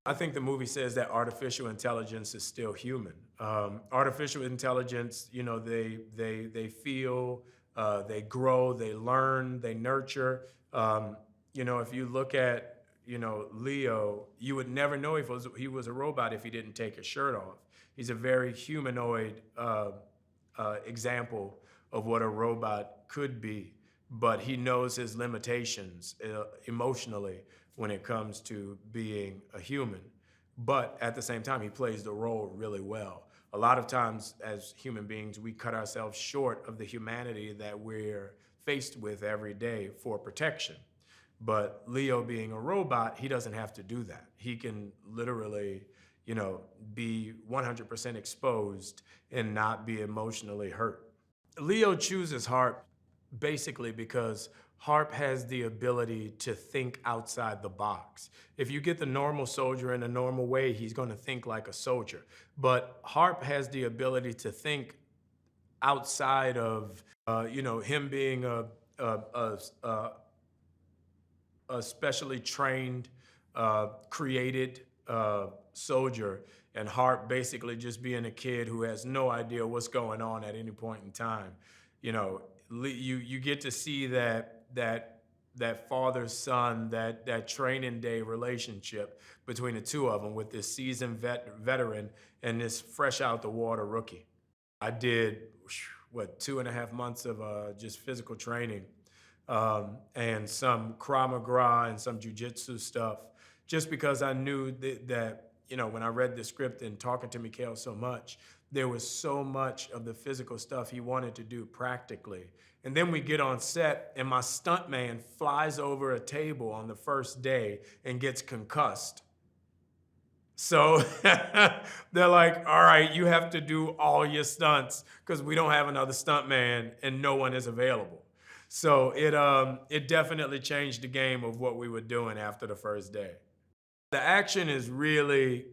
I think the movie says that artificial intelligence is still human. Artificial intelligence, you know, they feel, they grow, they learn, they nurture. You know, if you look at, you know, Leo, you would never know if he was a robot if he didn't take his shirt off. He's a very humanoid example of what a robot could be, but he knows his limitations emotionally when it comes to being a human. But at the same time, he plays the role really well. A lot of times as human beings, we cut ourselves short of the humanity that we're faced with every day for protection. But Leo being a robot, he doesn't have to do that. He can literally, you know, be 100% exposed and not be emotionally hurt. Leo chooses Harp basically because Harp has the ability to think outside the box. If you get the normal soldier in a normal way, he's going to think like a soldier. But Harp has the ability to think outside of, you know, him being a specially trained, created soldier, and Harp basically just being a kid who has no idea what's going on at any point in time. You know, you get to see that father-son, that training day relationship between the two of them with this seasoned veteran and this fresh out the water rookie. I did, what, 2.5 months of just physical training and some Krav Maga and some jujitsu stuff, just because I knew that, you know, when I read the script and talking to Mikhail so much, there was so much of the physical stuff he wanted to do practically. And then we get on set and my stuntman flies over a table on the first day and gets concussed. So they're like, all right, you have to do all your stunts because we don't have another stuntman and no one is available. So it definitely changed the game of what we were doing after the first day. The action is really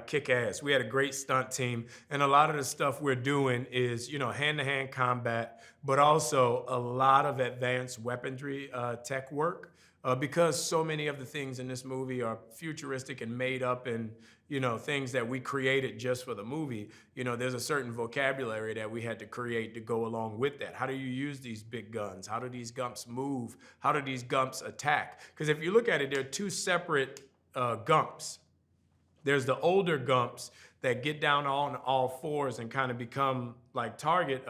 kick-ass. We had a great stunt team, and a lot of the stuff we're doing is, you know, hand-to-hand combat, but also a lot of advanced weaponry tech work, because so many of the things in this movie are futuristic and made up and, you know, things that we created just for the movie. You know, there's a certain vocabulary that we had to create to go along with that. How do you use these big guns? How do these Gumps move? How do these Gumps attack? Because if you look at it, they're two separate Gumps. There's the older Gumps that get down on all fours and kind of become like target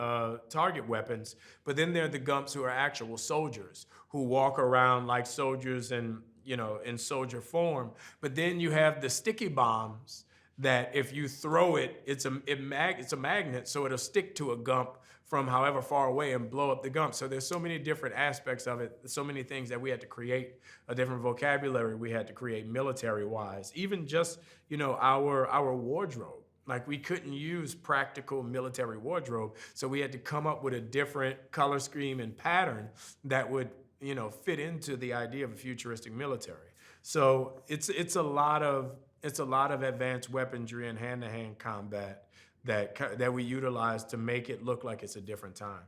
weapons. But then there are the Gumps who are actual soldiers who walk around like soldiers and, you know, in soldier form. But then you have the sticky bombs that if you throw it, it's a magnet, so it'll stick to a Gump from however far away and blow up the Gump. So there's so many different aspects of it, so many things that we had to create, a different vocabulary we had to create military-wise. Even just, you know, our wardrobe. Like, we couldn't use practical military wardrobe, so we had to come up with a different color scheme and pattern that would, you know, fit into the idea of a futuristic military. So it's a lot of advanced weaponry and hand-to-hand combat that we utilize to make it look like it's a different time.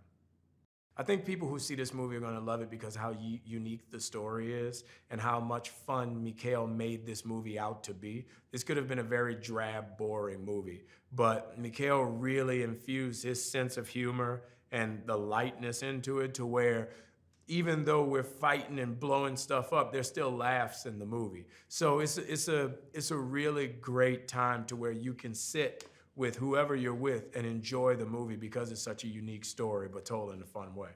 I think people who see this movie are going to love it because how unique the story is and how much fun Mikhail made this movie out to be. This could have been a very drab, boring movie, but Mikhail really infused his sense of humor and the lightness into it to where even though we're fighting and blowing stuff up, there's still laughs in the movie. So it's a really great time to where you can sit with whoever you're with and enjoy the movie because it's such a unique story, but told in a fun way.